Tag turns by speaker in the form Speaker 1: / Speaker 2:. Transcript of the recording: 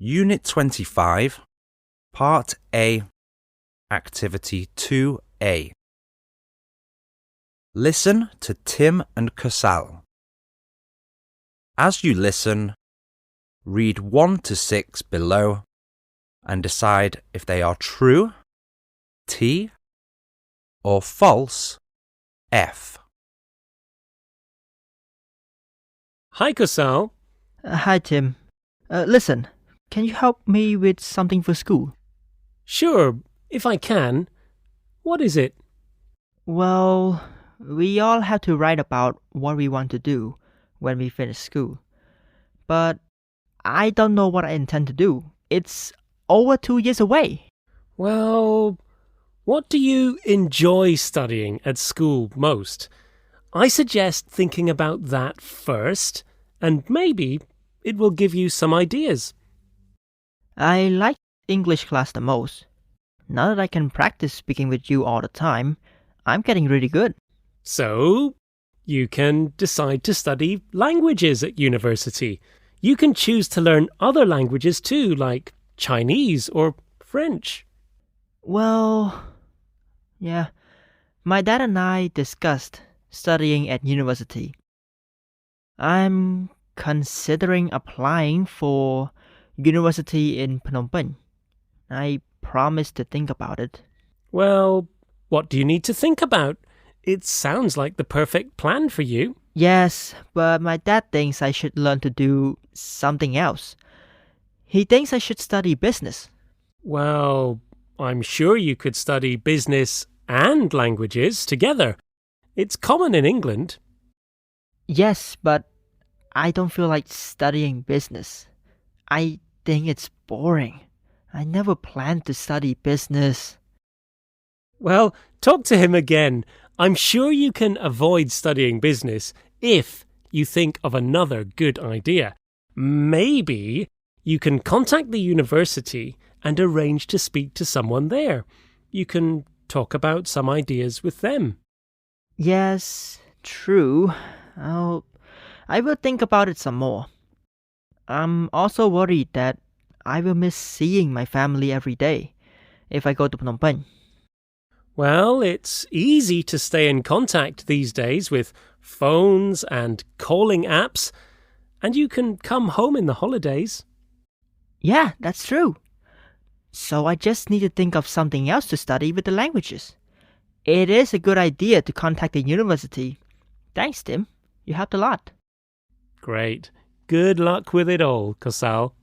Speaker 1: Unit 25, Part A, Activity 2A. Listen to Tim and Kusal. As you listen, read 1 to 6 below and decide if they are true, T, or false, F.
Speaker 2: Hi, Kusal.
Speaker 3: Hi, Tim. Listen, can you help me with something for school?
Speaker 2: Sure, if I can. What is it?
Speaker 3: Well, we all have to write about what we want to do when we finish school. But I don't know what I intend to do. It's over 2 years away.
Speaker 2: Well, what do you enjoy studying at school most? I suggest thinking about that first, and maybe it will give you some ideas.
Speaker 3: I like English class the most. Now that I can practice speaking with you all the time, I'm getting really good.
Speaker 2: So, you can decide to study languages at university. You can choose to learn other languages too, like Chinese or French.
Speaker 3: Well, yeah, my dad and I discussed studying at university. I'm considering applying for university in Phnom Penh. I promised to think about it.
Speaker 2: Well, what do you need to think about? It sounds like the perfect plan for you.
Speaker 3: Yes, but my dad thinks I should learn to do something else. He thinks I should study business.
Speaker 2: Well, I'm sure you could study business and languages together. It's common in England.
Speaker 3: Yes, but I don't feel like studying business. I think it's boring. I never planned to study business.
Speaker 2: Well, talk to him again. I'm sure you can avoid studying business if you think of another good idea. Maybe you can contact the university and arrange to speak to someone there. You can talk about some ideas with them.
Speaker 3: Yes, true. I will think about it some more. I'm also worried that I will miss seeing my family every day if I go to Phnom Penh.
Speaker 2: Well, it's easy to stay in contact these days with phones and calling apps, and you can come home in the holidays.
Speaker 3: Yeah, that's true. So I just need to think of something else to study with the languages. It is a good idea to contact the university. Thanks, Tim. You helped a lot.
Speaker 2: Great. Good luck with it all, Kusal.